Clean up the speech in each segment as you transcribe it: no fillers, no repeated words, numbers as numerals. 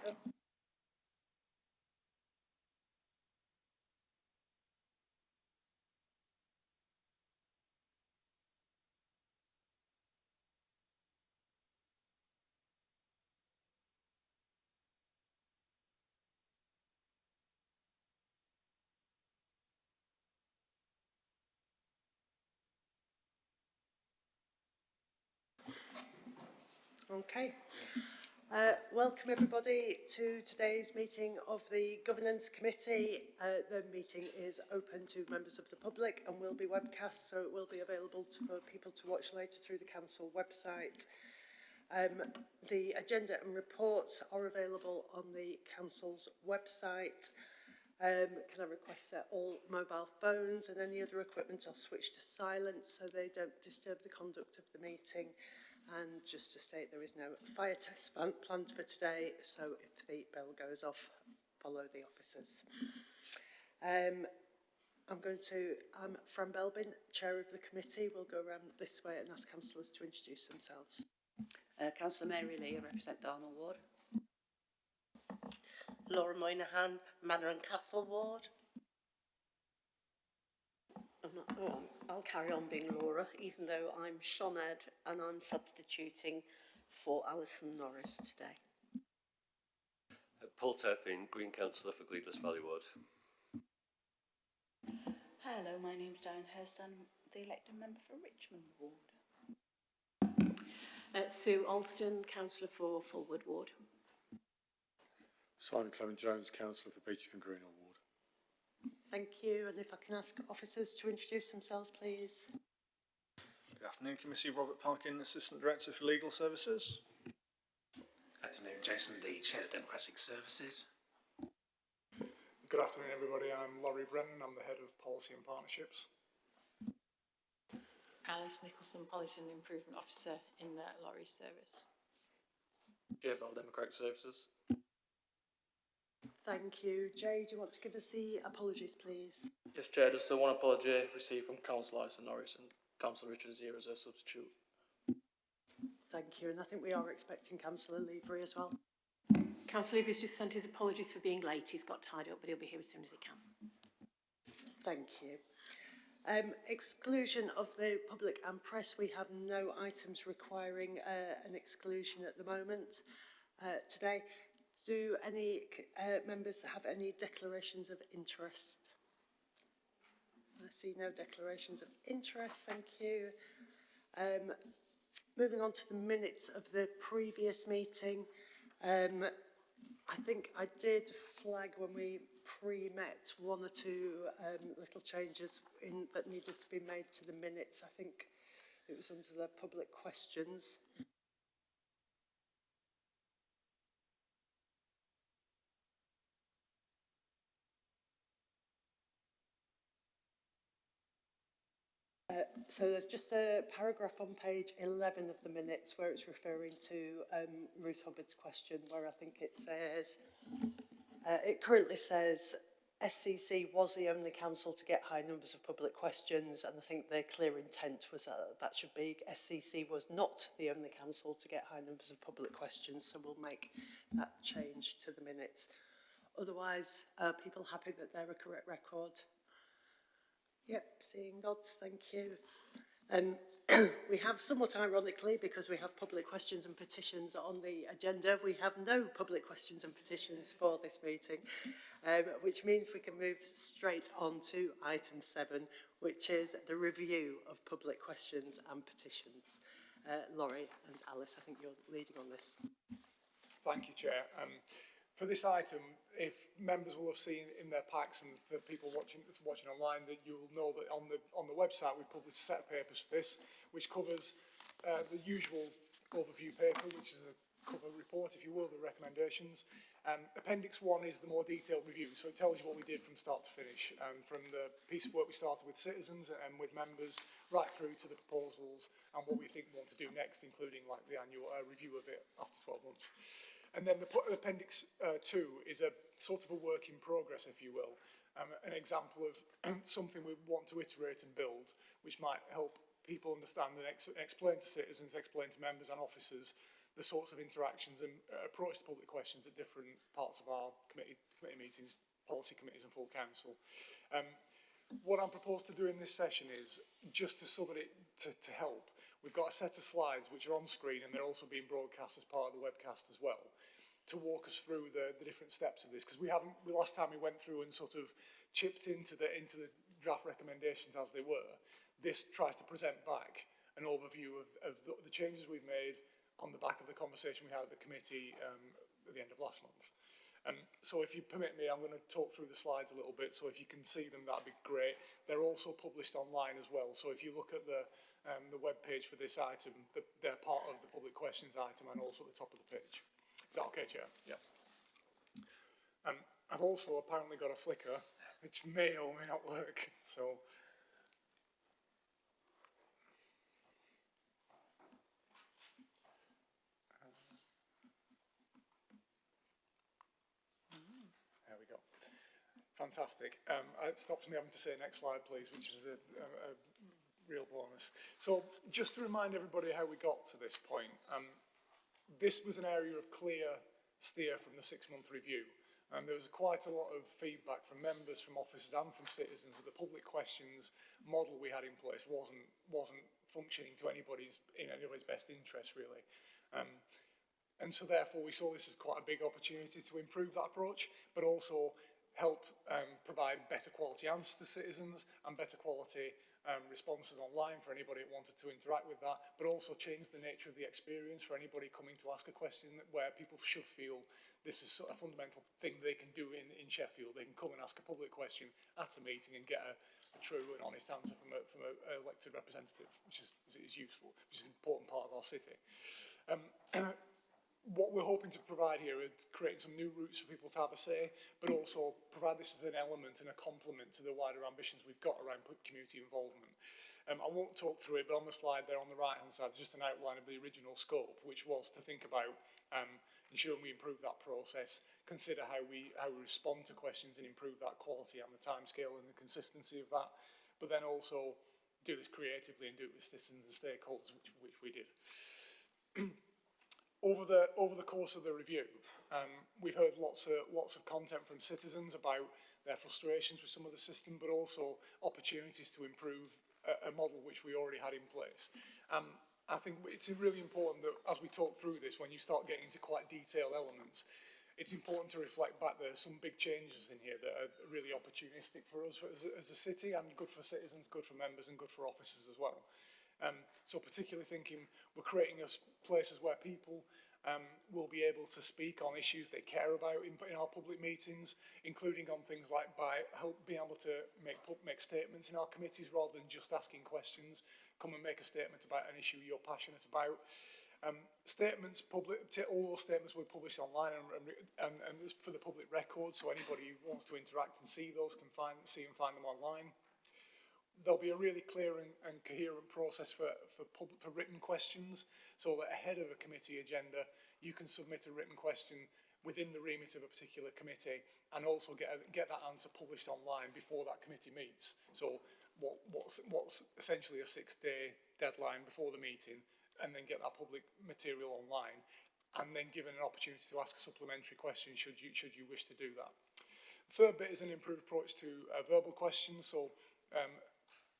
Okay. Welcome everybody to today's meeting of the Governance Committee. The meeting is open to members of the public and will be webcast, so it will be available for people to watch later through the Council website. The agenda and reports are available on the Council's website. Can I request that all mobile phones and any other equipment are switched to silent so they don't disturb the conduct of the meeting? And just to state, there is no fire test planned for today, so if the bell goes off, follow the officers. I'm Fran Belbin, Chair of the committee. We'll go around this way and ask councillors to introduce themselves. Councillor Mary Lee, I represent Darnell Ward. Laura Moynahan, Manor and Castle Ward. I'll carry on being Laura, even though I'm Shoned and I'm substituting for Alison Norris today. Paul Turpin, Green Councillor for Gleadless Valley Ward. Hello, my name's Dianne Hurst. I'm the elected member for Richmond Ward. Sue Alston, Councillor for Fulwood Ward. Simon Clement-Jones, Councillor for Petitions Greenhill Ward. Thank you, and if I can ask officers to introduce themselves, please. Good afternoon, Committee. Robert Parkin, Assistant Director for Legal Services. Good afternoon, Jason Deed, Chair of Democratic Services. Good afternoon, everybody. I'm Laurie Brennan. I'm the Head of Policy and Partnerships. Alice Nicholson, Policy and Improvement Officer in Laurie's service. Bell, Democratic Services. Thank you. Jay, do you want to give us the apologies, please? Yes, Chair, just one apology received from Councillor Alison Norris and Councillor Richard is here as a substitute. Thank you, and I think we are expecting Councillor Levery as well. Councillor Levery's just sent his apologies for being late. He's got tied up, but he'll be here as soon as he can. Thank you. Exclusion of the public and press. We have no items requiring an exclusion at the moment today. Do any members have any declarations of interest? I see no declarations of interest, thank you. Moving on to the minutes of the previous meeting. I think I did flag when we pre-met one or two little changes that needed to be made to the minutes. I think it was under the public questions. So there's just a paragraph on page 11 of the minutes where it's referring to Ruth Hubbard's question, where I think it says, it currently says SCC was the only council to get high numbers of public questions, and I think their clear intent was that should be SCC was not the only council to get high numbers of public questions, so we'll make that change to the minutes. Otherwise, are people happy that they're a correct record? Yep, seeing nods, thank you. We have, somewhat ironically, because we have public questions and petitions on the agenda, we have no public questions and petitions for this meeting, which means we can move straight on to item 7, which is the review of public questions and petitions. Laurie and Alice, I think you're leading on this. Thank you, Chair. For this item, if members will have seen in their packs, and for people watching online, that you will know that on the website we've published a set of papers for this, which covers the usual overview paper, which is a cover report, if you will, the recommendations. Appendix 1 is the more detailed review, so it tells you what we did from start to finish, from the piece of work we started with citizens and with members, right through to the proposals and what we think we want to do next, including like the annual review of it after 12 months. And then the Appendix 2 is a sort of a work in progress, if you will, an example of something we want to iterate and build, which might help people understand and explain to citizens, explain to members and officers the sorts of interactions and approach to public questions at different parts of our committee meetings, policy committees and full council. What I'm proposed to do in this session is, just so that to help, we've got a set of slides which are on screen and they're also being broadcast as part of the webcast as well, to walk us through the different steps of this, because last time we went through and sort of chipped into the draft recommendations as they were. This tries to present back an overview of the changes we've made on the back of the conversation we had at the committee at the end of last month. So if you permit me, I'm going to talk through the slides a little bit, so if you can see them, that'd be great. They're also published online as well, so if you look at the web page for this item, they're part of the public questions item and also at the top of the page. Is that okay, Chair? Yeah. I've also apparently got a flicker, which may or may not work, so... There we go. Fantastic. It stops me having to say next slide, please, which is a real bonus. So just to remind everybody how we got to this point, this was an area of clear steer from the 6-month review. There was quite a lot of feedback from members, from officers and from citizens that the public questions model we had in place wasn't functioning in anybody's best interest, really. And so therefore we saw this as quite a big opportunity to improve that approach, but also help provide better quality answers to citizens and better quality responses online for anybody that wanted to interact with that, but also change the nature of the experience for anybody coming to ask a question where people should feel this is a fundamental thing they can do in Sheffield. They can come and ask a public question at a meeting and get a true and honest answer from an elected representative, which is useful, which is an important part of our city. What we're hoping to provide here is creating some new routes for people to have a say, but also provide this as an element and a complement to the wider ambitions we've got around community involvement. I won't talk through it, but on the slide there on the right-hand side is just an outline of the original scope, which was to think about ensuring we improve that process, consider how we respond to questions and improve that quality and the timescale and the consistency of that, but then also do this creatively and do it with citizens and stakeholders, which we did. Over the course of the review, we've heard lots of content from citizens about their frustrations with some of the system, but also opportunities to improve a model which we already had in place. I think it's really important that as we talk through this, when you start getting into quite detailed elements, it's important to reflect back there's some big changes in here that are really opportunistic for us as a city, and good for citizens, good for members and good for officers as well. So particularly thinking we're creating places where people will be able to speak on issues they care about in our public meetings, including on things like being able to make statements in our committees rather than just asking questions. Come and make a statement about an issue you're passionate about. All those statements will be published online and for the public record, so anybody who wants to interact and see those can see and find them online. There'll be a really clear and coherent process for written questions, so that ahead of a committee agenda, you can submit a written question within the remit of a particular committee and also get that answer published online before that committee meets. So what's essentially a 6-day deadline before the meeting, and then get that public material online, and then given an opportunity to ask a supplementary question should you wish to do that. The third bit is an improved approach to verbal questions, so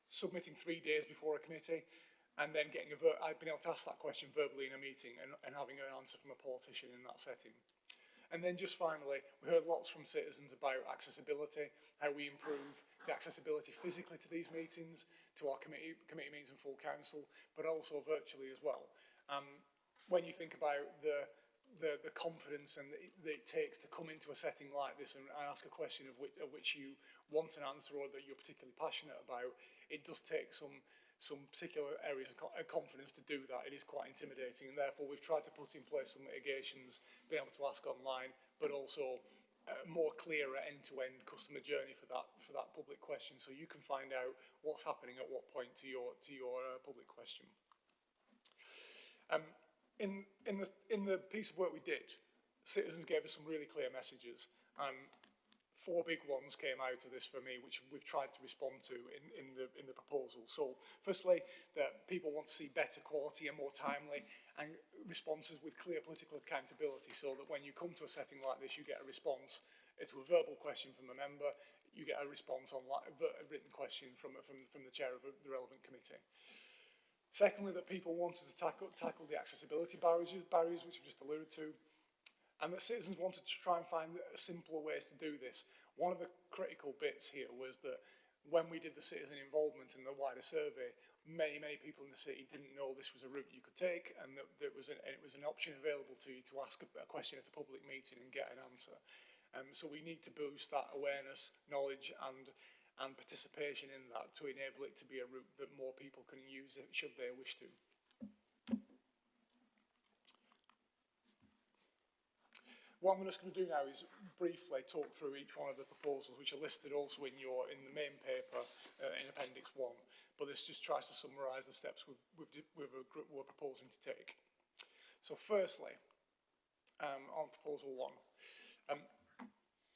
submitting 3 days before a committee, and then I've been able to ask that question verbally in a meeting and having an answer from a politician in that setting. And then just finally, we heard lots from citizens about accessibility, how we improve the accessibility physically to these meetings, to our committee meetings and full council, but also virtually as well. When you think about the confidence that it takes to come into a setting like this and ask a question of which you want an answer or that you're particularly passionate about, it does take some particular areas of confidence to do that. It is quite intimidating, and therefore we've tried to put in place some mitigations, being able to ask online, but also more clearer end-to-end customer journey for that public question, so you can find out what's happening at what point to your public question. In the piece of work we did, citizens gave us some really clear messages. 4 big ones came out of this for me, which we've tried to respond to in the proposal. So, firstly, that people want to see better quality and more timely and responses with clear political accountability, so that when you come to a setting like this, you get a response to a verbal question from a member, you get a response on a written question from the chair of the relevant committee. Secondly, that people wanted to tackle the accessibility barriers, which I've just alluded to, and that citizens wanted to try and find simpler ways to do this. One of the critical bits here was that when we did the citizen involvement in the wider survey, many people in the city didn't know this was a route you could take, and that it was an option available to you to ask a question at a public meeting and get an answer. So we need to boost that awareness, knowledge and participation in that to enable it to be a route that more people can use should they wish to. What I'm just going to do now is briefly talk through each one of the proposals, which are listed also in the main paper in Appendix 1. But this just tries to summarise the steps we're proposing to take. So firstly, on Proposal 1,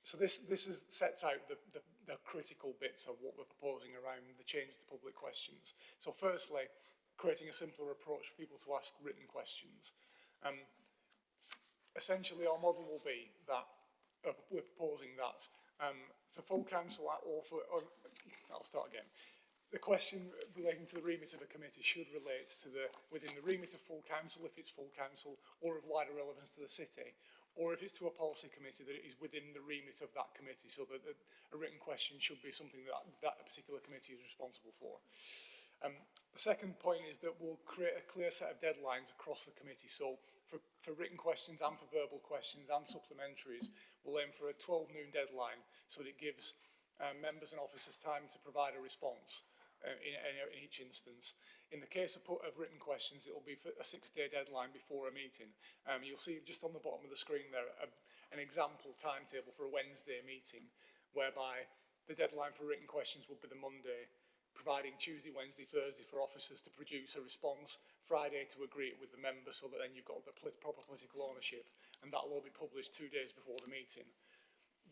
so this sets out the critical bits of what we're proposing around the changes to public questions. So firstly, creating a simpler approach for people to ask written questions. Essentially, our model will be that we're proposing that for full council I'll start again. The question relating to the remit of a committee should relate to within the remit of full council, if it's full council, or of wider relevance to the city, or if it's to a policy committee, that it is within the remit of that committee, so that a written question should be something that a particular committee is responsible for. The second point is that we'll create a clear set of deadlines across the committee. So for written questions and for verbal questions and supplementaries, we'll aim for a 12 noon deadline so that it gives members and officers time to provide a response in each instance. In the case of written questions, it will be for a 6-day deadline before a meeting. You'll see just on the bottom of the screen there an example timetable for a Wednesday meeting, whereby the deadline for written questions will be the Monday, providing Tuesday, Wednesday, Thursday for officers to produce a response, Friday to agree it with the members, so that then you've got the proper political ownership, and that will all be published 2 days before the meeting.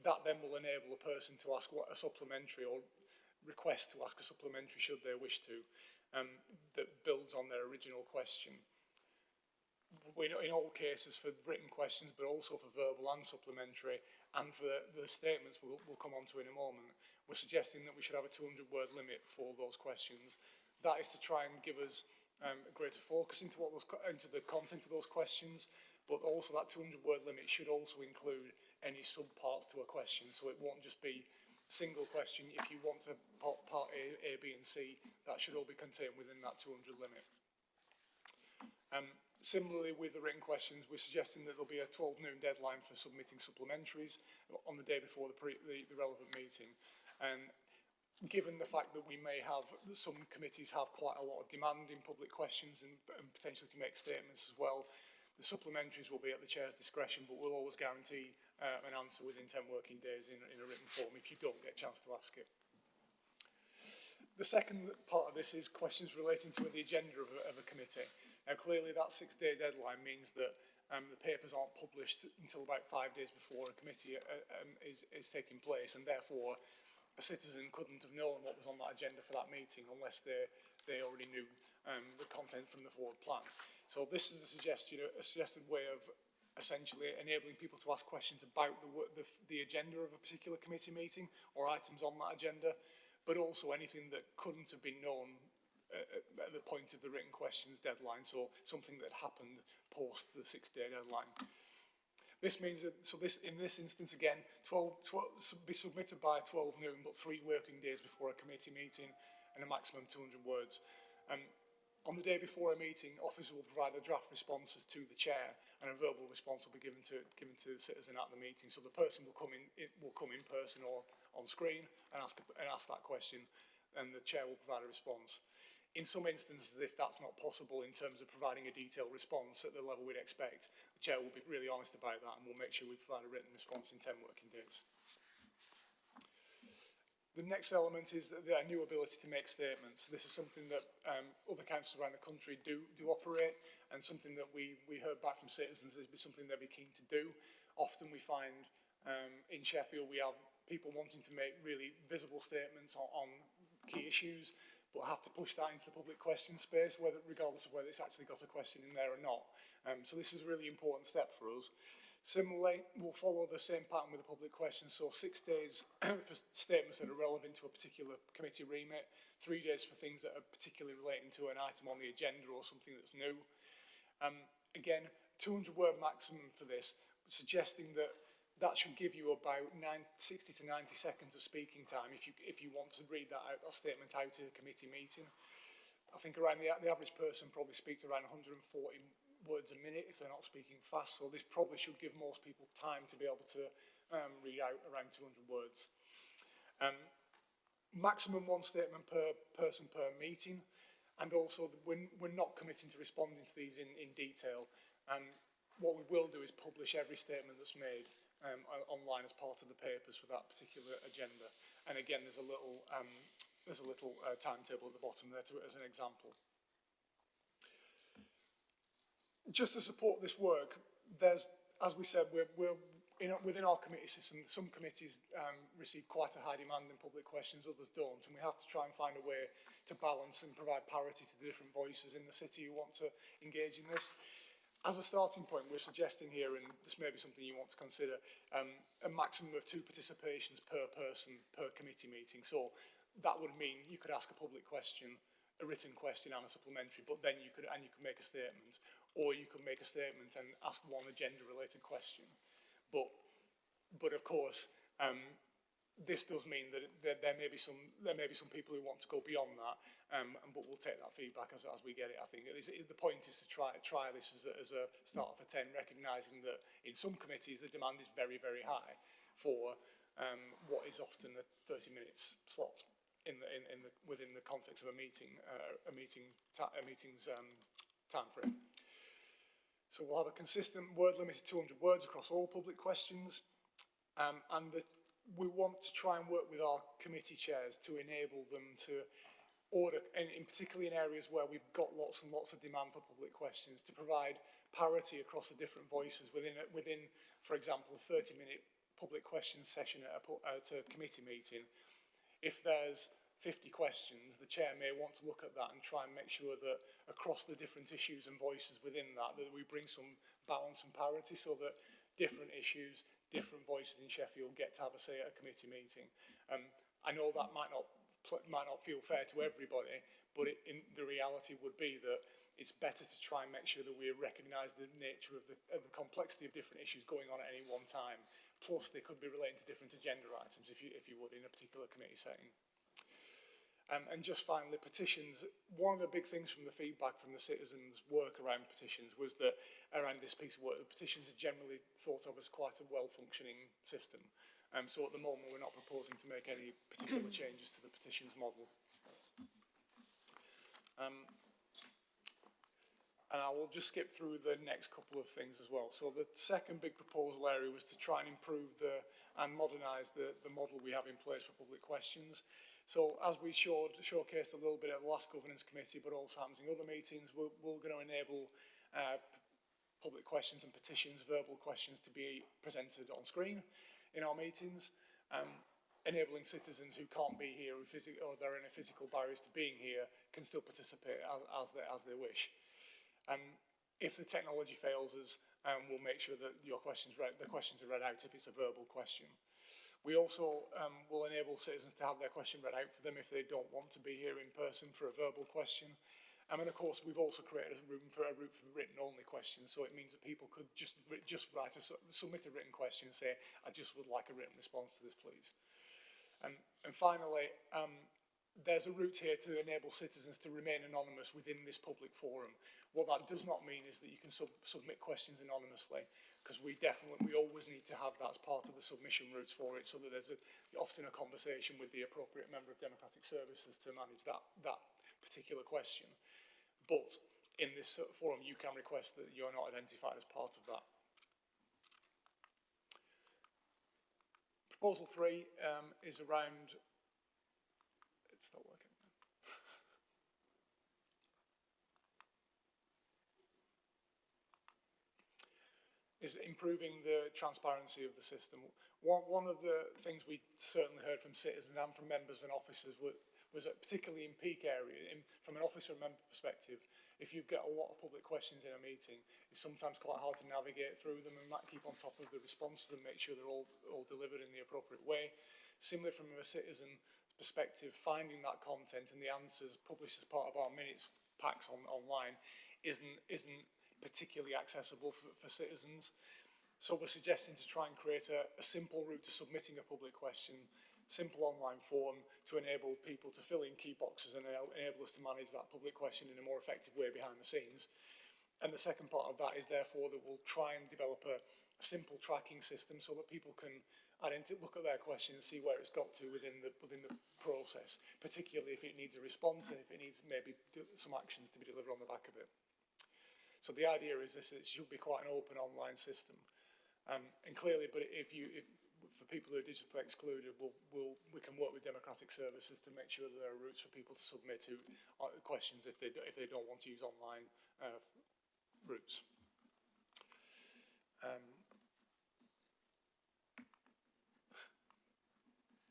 That then will enable a person to ask a supplementary or request to ask a supplementary should they wish to, that builds on their original question. In all cases for written questions, but also for verbal and supplementary, and for the statements we'll come on to in a moment, we're suggesting that we should have a 200-word limit for those questions. That is to try and give us a greater focus into the content of those questions, but also that 200-word limit should also include any subparts to a question, so it won't just be a single question. If you want to part A, B and C, that should all be contained within that 200 limit. Similarly, with the written questions, we're suggesting that there'll be a 12 noon deadline for submitting supplementaries on the day before the relevant meeting. And given the fact that we may have, some committees have quite a lot of demand in public questions and potentially to make statements as well, the supplementaries will be at the chair's discretion, but we'll always guarantee an answer within 10 working days in a written form if you don't get a chance to ask it. The second part of this is questions relating to the agenda of a committee. Now, clearly that 6-day deadline means that the papers aren't published until about 5 days before a committee is taking place, and therefore a citizen couldn't have known what was on that agenda for that meeting unless they already knew the content from the forward plan. So this is a suggested way of essentially enabling people to ask questions about the agenda of a particular committee meeting or items on that agenda, but also anything that couldn't have been known at the point of the written questions deadline, so something that happened post the 6-day deadline. This means that, in this instance again, 12 be submitted by 12 noon, but 3 working days before a committee meeting and a maximum 200 words. On the day before a meeting, officers will provide the draft responses to the chair, and a verbal response will be given to the citizen at the meeting. So the person will come in person or on screen and ask that question, and the chair will provide a response. In some instances, if that's not possible in terms of providing a detailed response at the level we'd expect, the chair will be really honest about that, and we'll make sure we provide a written response in 10 working days. The next element is the new ability to make statements. This is something that other councils around the country do operate, and something that we heard back from citizens is something they'd be keen to do. Often we find in Sheffield we have people wanting to make really visible statements on key issues, but have to push that into the public question space, regardless of whether it's actually got a question in there or not. So this is a really important step for us. Similarly, we'll follow the same pattern with the public questions, so 6 days for statements that are relevant to a particular committee remit, 3 days for things that are particularly relating to an item on the agenda or something that's new. Again, 200-word maximum for this, suggesting that should give you about 60 to 90 seconds of speaking time if you want to read that statement out to a committee meeting. I think around the average person probably speaks around 140 words a minute if they're not speaking fast, so this probably should give most people time to be able to read out around 200 words. Maximum 1 statement per person per meeting, and also we're not committing to responding to these in detail. What we will do is publish every statement that's made online as part of the papers for that particular agenda. And again, there's a little timetable at the bottom there as an example. Just to support this work, there's, as we said, within our committee system, some committees receive quite a high demand in public questions, others don't, and we have to try and find a way to balance and provide parity to the different voices in the city who want to engage in this. As a starting point, we're suggesting here, and this may be something you want to consider, a maximum of 2 participations per person per committee meeting. So that would mean you could ask a public question, a written question and a supplementary, but then you could make a statement, or you could make a statement and ask 1 agenda-related question. But of course, this does mean that there may be some people who want to go beyond that, but we'll take that feedback as we get it. I think the point is to try this as a start for 10, recognising that in some committees the demand is very, very high for what is often a 30 minutes slot within the context of a meeting's time frame. So we'll have a consistent word limit of 200 words across all public questions, and we want to try and work with our committee chairs to enable them to order, and in particularly in areas where we've got lots and lots of demand for public questions, to provide parity across the different voices within, for example, a 30-minute public questions session at a committee meeting. If there's 50 questions, the chair may want to look at that and try and make sure that across the different issues and voices within that we bring some balance and parity, so that different issues, different voices in Sheffield get to have a say at a committee meeting. I know that might not feel fair to everybody, but the reality would be that it's better to try and make sure that we recognise the nature of the complexity of different issues going on at any one time. Plus, they could be relating to different agenda items, if you would, in a particular committee setting. And just finally, petitions. One of the big things from the feedback from the citizens' work around petitions was that around this piece of work, the petitions are generally thought of as quite a well-functioning system. So at the moment, we're not proposing to make any particular changes to the petitions model. And I will just skip through the next couple of things as well. So the second big proposal area was to try and improve and modernise the model we have in place for public questions. So as we showcased a little bit at the last governance committee, but also happens in other meetings, we're going to enable public questions and petitions, verbal questions, to be presented on screen in our meetings, enabling citizens who can't be here or there are any physical barriers to being here can still participate as they wish. If the technology fails us, we'll make sure that the questions are read out if it's a verbal question. We also will enable citizens to have their question read out for them if they don't want to be here in person for a verbal question. And of course, we've also created a route for written-only questions, so it means that people could just submit a written question and say, I just would like a written response to this, please. And finally, there's a route here to enable citizens to remain anonymous within this public forum. What that does not mean is that you can submit questions anonymously, because we always need to have that as part of the submission routes for it, so that there's often a conversation with the appropriate member of Democratic Services to manage that particular question. But in this forum, you can request that you're not identified as part of that. Proposal 3 is around... It's not working. Is improving the transparency of the system. One of the things we certainly heard from citizens and from members and officers was that particularly in peak area, from an officer and member perspective, if you've got a lot of public questions in a meeting, it's sometimes quite hard to navigate through them and keep on top of the responses and make sure they're all delivered in the appropriate way. Similarly, from a citizen perspective, finding that content and the answers published as part of our minutes packs online isn't particularly accessible for citizens. So we're suggesting to try and create a simple route to submitting a public question, simple online form to enable people to fill in key boxes and enable us to manage that public question in a more effective way behind the scenes. And the second part of that is therefore that we'll try and develop a simple tracking system so that people can look at their question and see where it's got to within the process, particularly if it needs a response and if it needs maybe some actions to be delivered on the back of it. So the idea is this: it should be quite an open online system. And clearly, but if for people who are digitally excluded, we can work with democratic services to make sure that there are routes for people to submit to questions if they don't want to use online routes.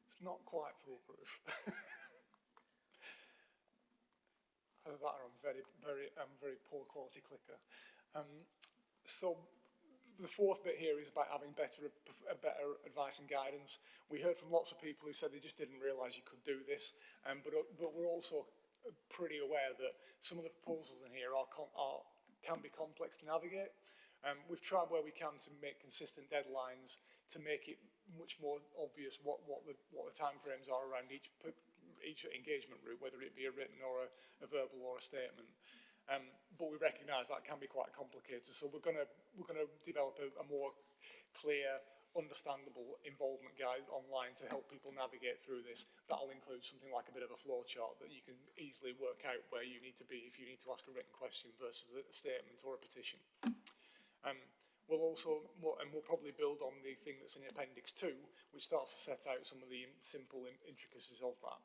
It's not quite foolproof. Either that, or I'm very poor quality clicker. So the fourth bit here is about having better advice and guidance. We heard from lots of people who said they just didn't realise you could do this, but we're also pretty aware that some of the proposals in here can be complex to navigate. We've tried where we can to make consistent deadlines to make it much more obvious what the timeframes are around each engagement route, whether it be a written or a verbal or a statement. But we recognise that can be quite complicated, so we're going to develop a more clear, understandable involvement guide online to help people navigate through this. That'll include something like a bit of a flow chart that you can easily work out where you need to be if you need to ask a written question versus a statement or a petition. We'll probably build on the thing that's in Appendix 2, which starts to set out some of the simple intricacies of that.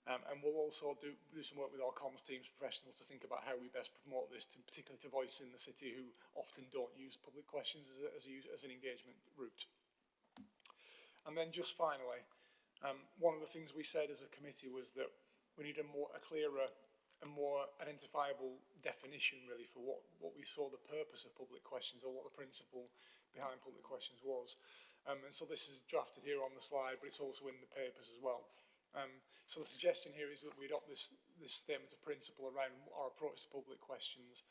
And we'll also do some work with our comms teams professionals to think about how we best promote this, particularly to voice in the city who often don't use public questions as an engagement route. And then just finally, one of the things we said as a committee was that we need a clearer and more identifiable definition really for what we saw the purpose of public questions or what the principle behind public questions was. And so this is drafted here on the slide, but it's also in the papers as well. So the suggestion here is that we adopt this statement of principle around our approach to public questions,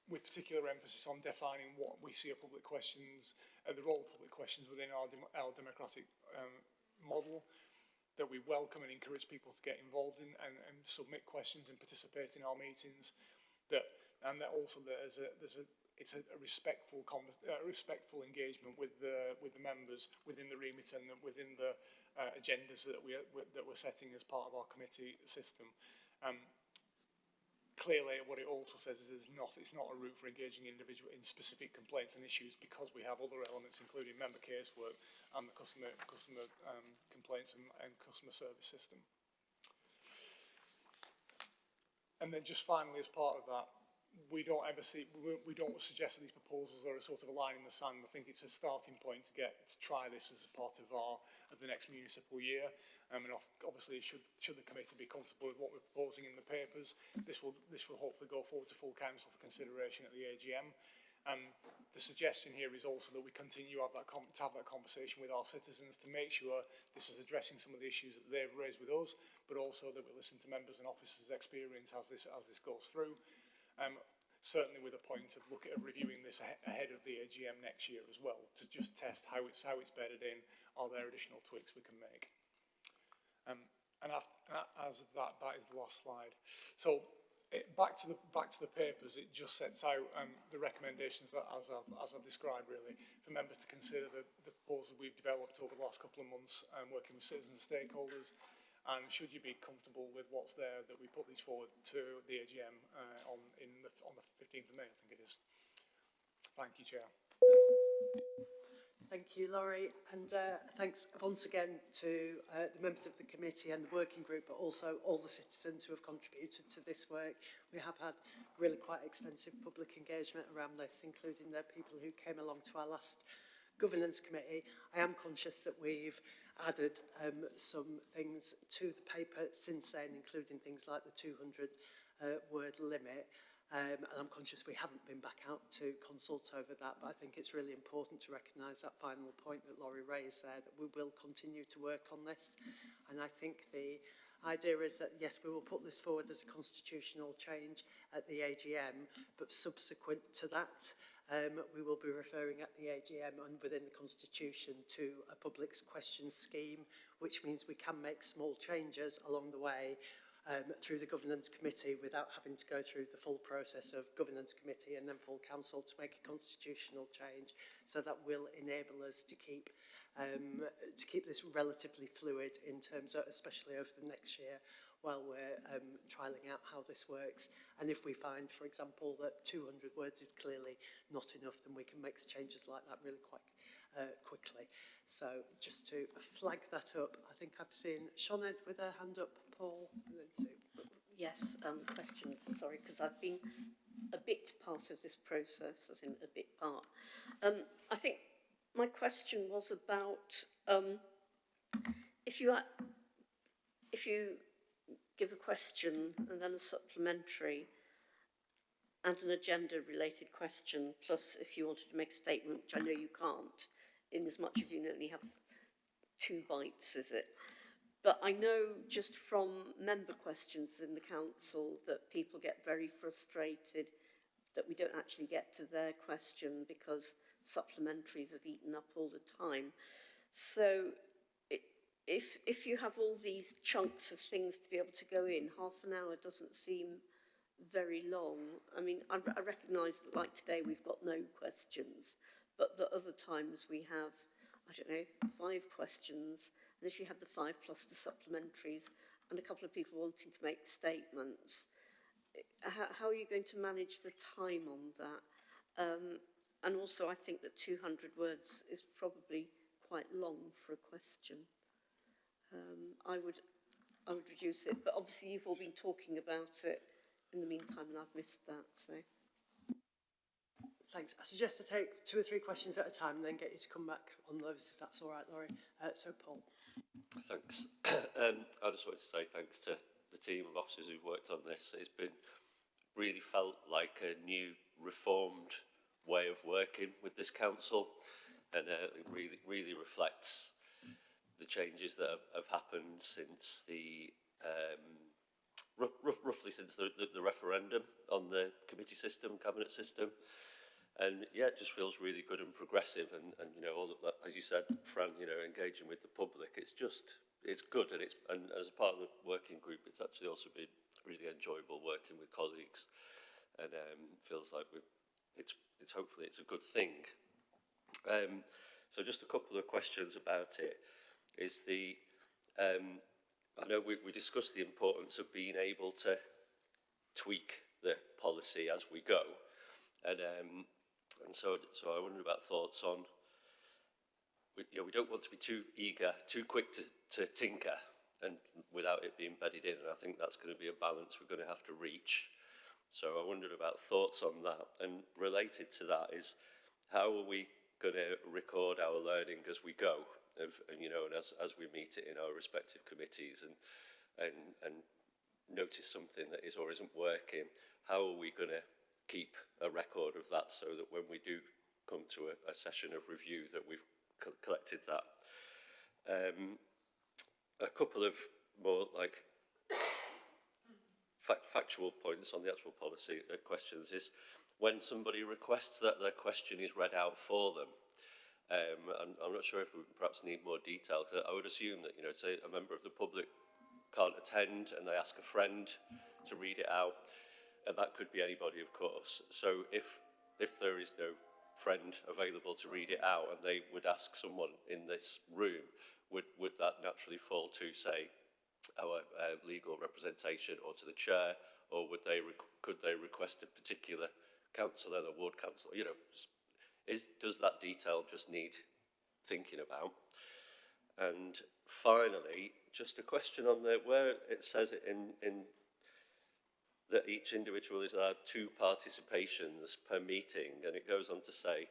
with particular emphasis on defining what we see are public questions, the role of public questions within our democratic model, that we welcome and encourage people to get involved in and submit questions and participate in our meetings, and that also it's a respectful engagement with the members within the remit and within the agendas that we're setting as part of our committee system. Clearly, what it also says is it's not a route for engaging in specific complaints and issues, because we have other elements, including member casework and the customer complaints and customer service system. And then just finally, as part of that, we don't suggest that these proposals are a sort of a line in the sand. I think it's a starting point to try this as a part of the next municipal year. And obviously, should the committee be comfortable with what we're proposing in the papers, this will hopefully go forward to full council for consideration at the AGM. The suggestion here is also that we continue to have that conversation with our citizens to make sure this is addressing some of the issues that they've raised with us, but also that we listen to members and officers' experience as this goes through. Certainly with a point of reviewing this ahead of the AGM next year as well, to just test how it's bedded in. Are there additional tweaks we can make? As of that is the last slide. So back to the papers. It just sets out the recommendations that, as I've described, really, for members to consider the proposal we've developed over the last couple of months, working with citizens and stakeholders. And should you be comfortable with what's there, that we put these forward to the AGM on the 15th of May, I think it is. Thank you, Chair. Thank you, Laurie, and thanks once again to the members of the committee and the working group, but also all the citizens who have contributed to this work. We have had really quite extensive public engagement around this, including the people who came along to our last Governance Committee, I am conscious that we've added some things to the paper since then, including things like the 200 word limit. And I'm conscious we haven't been back out to consult over that, but I think it's really important to recognise that final point that Laurie raised there, that we will continue to work on this. And I think the idea is that, yes, we will put this forward as a constitutional change at the AGM, but subsequent to that, we will be referring at the AGM and within the Constitution to a public question scheme, which means we can make small changes along the way through the Governance Committee without having to go through the full process of Governance Committee and then full Council to make a constitutional change. So that will enable us to keep this relatively fluid in terms of, especially over the next year, while we're trialling out how this works. And if we find, for example, that 200 words is clearly not enough, then we can make changes like that really quite quickly. So just to flag that up, I think I've seen Sinead with her hand up, Paul, and then Sue. Yes, questions, sorry, because I've been a bit part of this process, as in a bit part. I think my question was about if you give a question and then a supplementary and an agenda-related question, plus if you wanted to make a statement, which I know you can't, in as much as you only have 2 bites, is it? But I know just from member questions in the council that people get very frustrated that we don't actually get to their question because supplementaries have eaten up all the time. So if you have all these chunks of things to be able to go in, half an hour doesn't seem very long. I mean, I recognise that like today we've got no questions, but that other times we have, I don't know, 5 questions. And if you have the 5 plus the supplementaries and a couple of people wanting to make statements, how are you going to manage the time on that? And also I think that 200 words is probably quite long for a question. I would reduce it, but obviously you've all been talking about it in the meantime and I've missed that, so. Thanks. I suggest to take 2 or 3 questions at a time and then get you to come back on those, if that's all right, Laurie. So, Paul. Thanks. I just wanted to say thanks to the team of officers who've worked on this. It's been really felt like a new reformed way of working with this council, and it really reflects the changes that have happened since the roughly since the referendum on the committee system, cabinet system. And yeah, it just feels really good and progressive, and you know, all of that, as you said, Fran, you know, engaging with the public, it's good, and as a part of the working group, it's actually also been really enjoyable working with colleagues, and feels like it's hopefully it's a good thing. So just a couple of questions about it. Is the I know we discussed the importance of being able to tweak the policy as we go, and so I wonder about thoughts on. You know, we don't want to be too eager, too quick to tinker, and without it being bedded in. And I think that's going to be a balance we're going to have to reach. So I wondered about thoughts on that, and related to that is how are we going to record our learning as we go, and you know, and as we meet it in our respective committees, and notice something that is or isn't working, how are we going to keep a record of that so that when we do come to a session of review that we've collected that. A couple of more like factual points on the actual policy questions is when somebody requests that their question is read out for them. I'm not sure if we perhaps need more detail, because I would assume that, you know, say a member of the public can't attend and they ask a friend to read it out, and that could be anybody, of course. So if there is no friend available to read it out and they would ask someone in this room, would that naturally fall to, say, our legal representation or to the chair, or could they request a particular councillor, the ward councillor? You know, does that detail just need thinking about? And finally, just a question on where it says it in that each individual is allowed 2 participations per meeting, and it goes on to say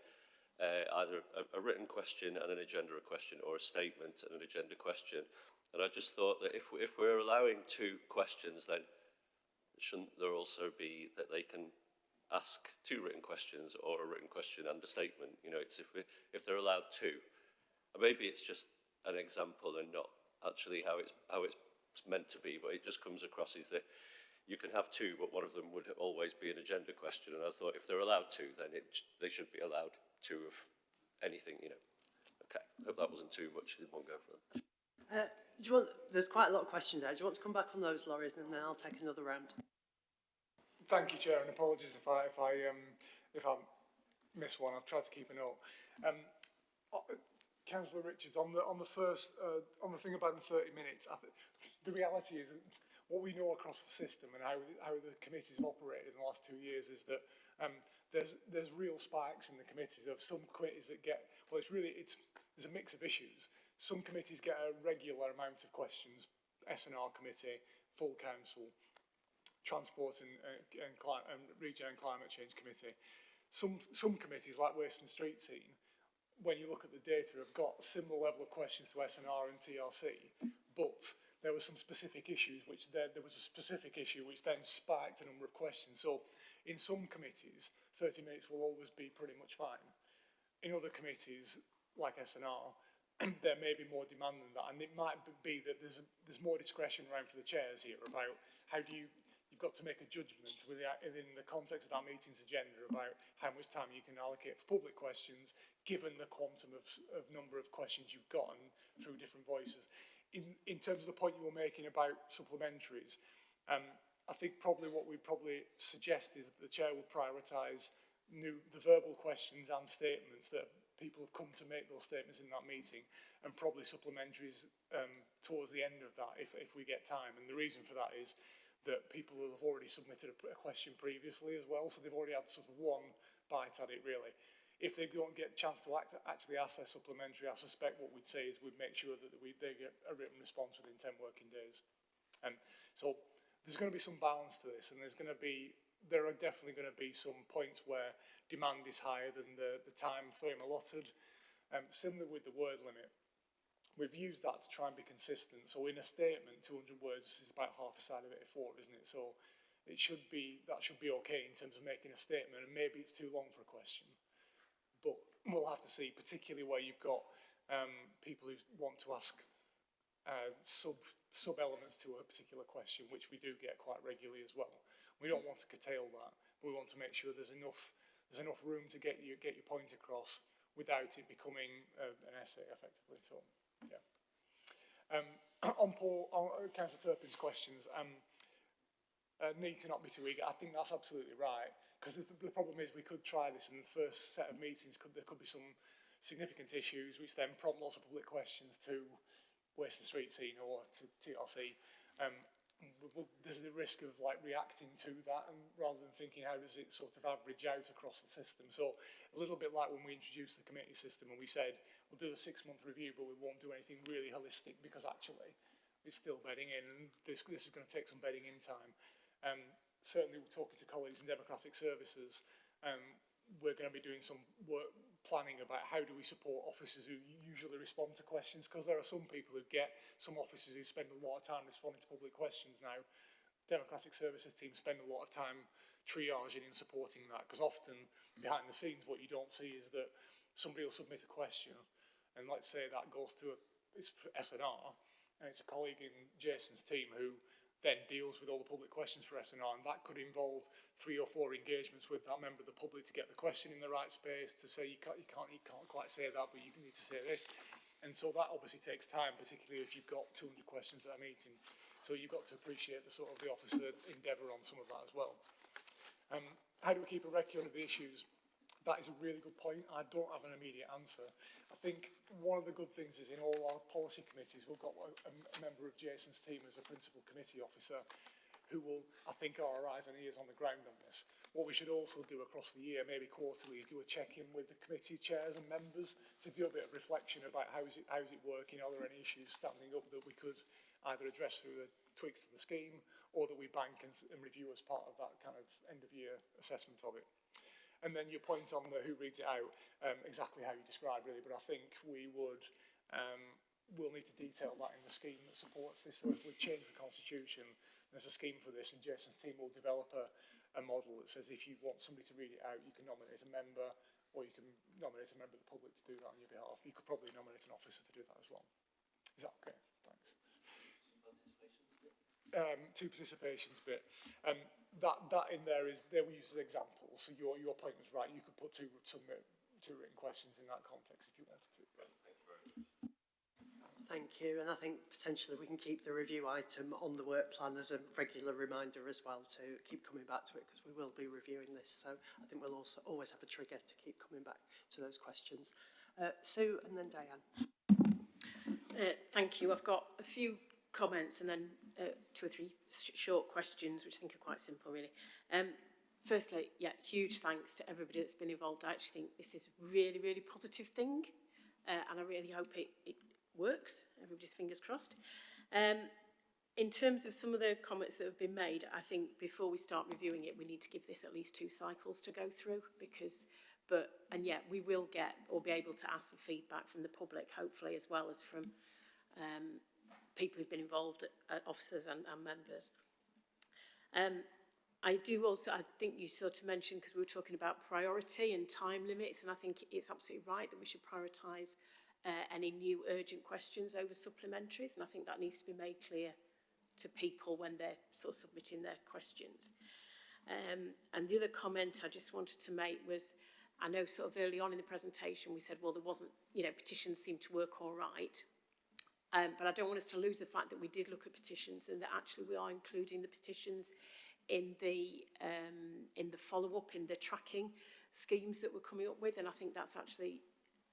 either a written question and an agenda question, or a statement and an agenda question. And I just thought that if we're allowing 2 questions, then shouldn't there also be that they can ask 2 written questions, or a written question and a statement? You know, it's if they're allowed 2. Maybe it's just an example and not actually how it's meant to be, but it just comes across as that you can have 2, but one of them would always be an agenda question. And I thought if they're allowed 2, then they should be allowed 2 of anything, you know. Okay, hope that wasn't too much in one go for them. Do you want, there's quite a lot of questions there. Do you want to come back on those, Laurie, and then I'll take another round? Thank you, Chair, and apologies if I miss one. I've tried to keep a note. Councillor Richards, on the thing about the 30 minutes, the reality is that what we know across the system and how the committees have operated in the last 2 years is that there's real spikes in the committees of some committees that get, well, there's a mix of issues. Some committees get a regular amount of questions, S&R committee, full council, transport and region and climate change committee. Some committees like Waste and Street Scene, when you look at the data, have got similar level of questions to S&R and TRC, but there were some specific issues which there was a specific issue which then spiked a number of questions. So in some committees, 30 minutes will always be pretty much fine. In other committees, like S&R, there may be more demand than that, and it might be that there's more discretion around for the chairs here about how do you've got to make a judgment within the context of that meeting's agenda about how much time you can allocate for public questions, given the quantum of number of questions you've gotten through different voices. In terms of the point you were making about supplementaries, I think probably what we'd probably suggest is that the chair will prioritise the verbal questions and statements that people have come to make those statements in that meeting, and probably supplementaries towards the end of that if we get time. And the reason for that is that people will have already submitted a question previously as well, so they've already had sort of one bite at it really. If they don't get a chance to actually ask their supplementary, I suspect what we'd say is we'd make sure that they get a written response within 10 working days. So there's going to be some balance to this, and there are definitely going to be some points where demand is higher than the time frame allotted. Similar with the word limit, we've used that to try and be consistent. So in a statement, 200 words is about half a side of A4, isn't it? So that should be okay in terms of making a statement, and maybe it's too long for a question. But we'll have to see, particularly where you've got people who want to ask sub-elements to a particular question, which we do get quite regularly as well. We don't want to curtail that. We want to make sure there's enough room to get your point across without it becoming an essay, effectively. So, yeah. On Councillor Turpin's questions, need to not be too eager. I think that's absolutely right, because the problem is we could try this in the first set of meetings. There could be some significant issues which then prompt lots of public questions to Waste and Street Scene or to TRC. There's the risk of reacting to that, and rather than thinking how does it sort of average out across the system. So a little bit like when we introduced the committee system and we said we'll do a 6-month review but we won't do anything really holistic because actually it's still bedding in, and this is going to take some bedding in time. Certainly talking to colleagues in democratic services, we're going to be doing some work planning about how do we support officers who usually respond to questions, because there are some people who some officers who spend a lot of time responding to public questions now. Democratic services teams spend a lot of time triaging and supporting that, because often behind the scenes what you don't see is that somebody will submit a question, and let's say that goes to it's S&R, and it's a colleague in Jason's team who then deals with all the public questions for S&R, and that could involve 3 or 4 engagements with that member of the public to get the question in the right space, to say you can't quite say that, but you need to say this. And so that obviously takes time, particularly if you've got 200 questions at a meeting. So you've got to appreciate the officer endeavour on some of that as well. How do we keep a record of the issues? That is a really good point. I don't have an immediate answer. I think one of the good things is in all our policy committees, we've got a member of Jason's team as a principal committee officer who will, I think, are our eyes and ears on the ground on this. What we should also do across the year, maybe quarterly, is do a check-in with the committee chairs and members to do a bit of reflection about how's it working, are there any issues standing up that we could either address through the tweaks to the scheme or that we bank and review as part of that kind of end-of-year assessment of it. And then your point on the who reads it out, exactly how you described really, but I think we would, we'll need to detail that in the scheme that supports this. So if we change the constitution, there's a scheme for this, and Jason's team will develop a model that says if you want somebody to read it out, you can nominate a member, or you can nominate a member of the public to do that on your behalf. You could probably nominate an officer to do that as well. Is that okay? Thanks. Two participations bit. That in there is, they were used as examples, so your point was right. You could put two written questions in that context if you wanted to. Thank you, and I think potentially we can keep the review item on the work plan as a regular reminder as well to keep coming back to it, because we will be reviewing this, so I think we'll also always have a trigger to keep coming back to those questions. Sue and then Dianne. Thank you. I've got a few comments and then 2 or 3 short questions, which I think are quite simple, really. Firstly, yeah, huge thanks to everybody that's been involved. I actually think this is a really, really positive thing, and I really hope it works. Everybody's fingers crossed. In terms of some of the comments that have been made, I think before we start reviewing it, we need to give this at least 2 cycles to go through, because, and yet we will get or be able to ask for feedback from the public, hopefully, as well as from people who've been involved, officers and members. I think you sort of mentioned, because we were talking about priority and time limits, and I think it's absolutely right that we should prioritise any new urgent questions over supplementaries, and I think that needs to be made clear to people when they're sort of submitting their questions. And the other comment I just wanted to make was, I know sort of early on in the presentation we said, well, there wasn't, petitions seemed to work all right. But I don't want us to lose the fact that we did look at petitions, and that actually we are including the petitions in the follow-up, in the tracking schemes that we're coming up with, and I think that's actually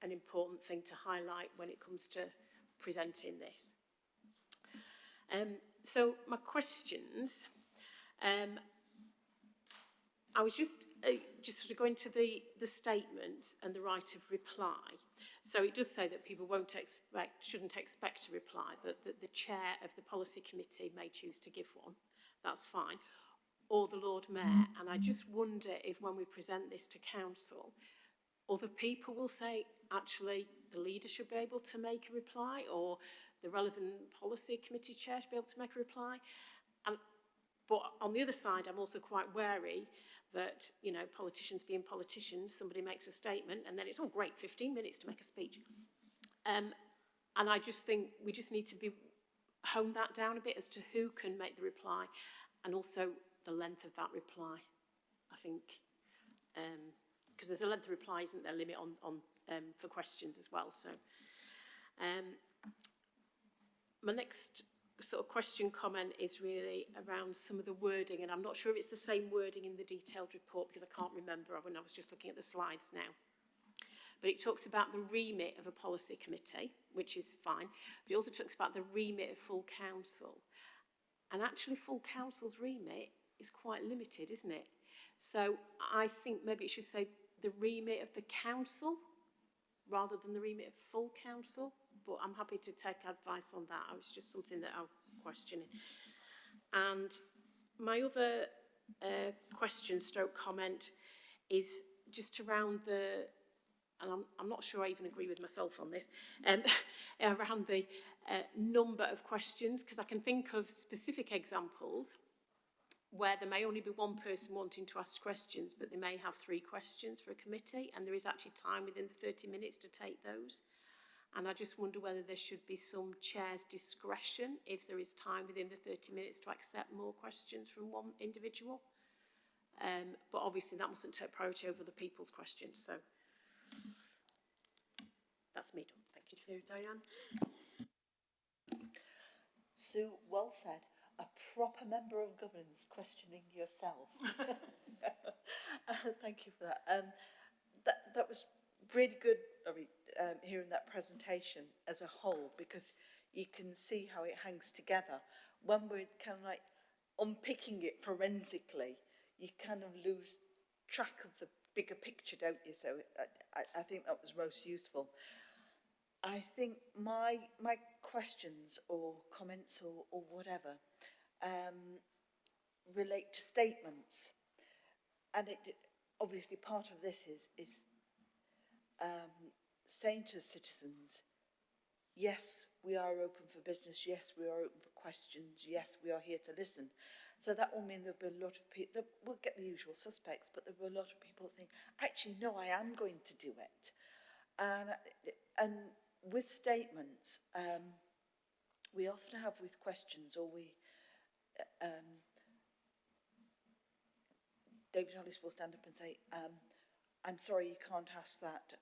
an important thing to highlight when it comes to presenting this. So my questions, I was just sort of going to the statement and the right of reply. So it does say that people shouldn't expect a reply, but that the chair of the policy committee may choose to give one. That's fine. Or the Lord Mayor. And I just wonder if when we present this to council, other people will say, actually, the leader should be able to make a reply, or the relevant policy committee chair should be able to make a reply. But on the other side, I'm also quite wary that, politicians being politicians, somebody makes a statement and then it's all great, 15 minutes to make a speech. And I just think we just need to hone that down a bit as to who can make the reply, and also the length of that reply, I think. Because there's a length of reply, isn't there, limit on for questions as well. So my next sort of question comment is really around some of the wording, and I'm not sure if it's the same wording in the detailed report, because I can't remember when I was just looking at the slides now. But it talks about the remit of a policy committee, which is fine, but it also talks about the remit of full council. And actually full council's remit is quite limited, isn't it? So I think maybe it should say the remit of the council rather than the remit of full council, but I'm happy to take advice on that. It's just something that I'm questioning. And my other question stroke comment is just around and I'm not sure I even agree with myself on this, around the number of questions, because I can think of specific examples where there may only be one person wanting to ask questions, but they may have 3 questions for a committee, and there is actually time within the 30 minutes to take those. And I just wonder whether there should be some chair's discretion if there is time within the 30 minutes to accept more questions from one individual. But obviously that mustn't take priority over the people's questions. So that's me done. Thank you. Thank you, Dianne. Sue, well said. A proper member of governance questioning yourself. Thank you for that. That was really good, hearing that presentation as a whole, because you can see how it hangs together. When we're kind of like unpicking it forensically, you kind of lose track of the bigger picture, don't you? So I think that was most useful. I think my questions or comments or whatever relate to statements, and obviously part of this is saying to citizens, yes, we are open for business, yes, we are open for questions, yes, we are here to listen. So that will mean there'll be a lot of people, we'll get the usual suspects, but there'll be a lot of people that think, actually, no, I am going to do it. And with statements, we often have with questions, or David Hollis will stand up and say, I'm sorry you can't ask that,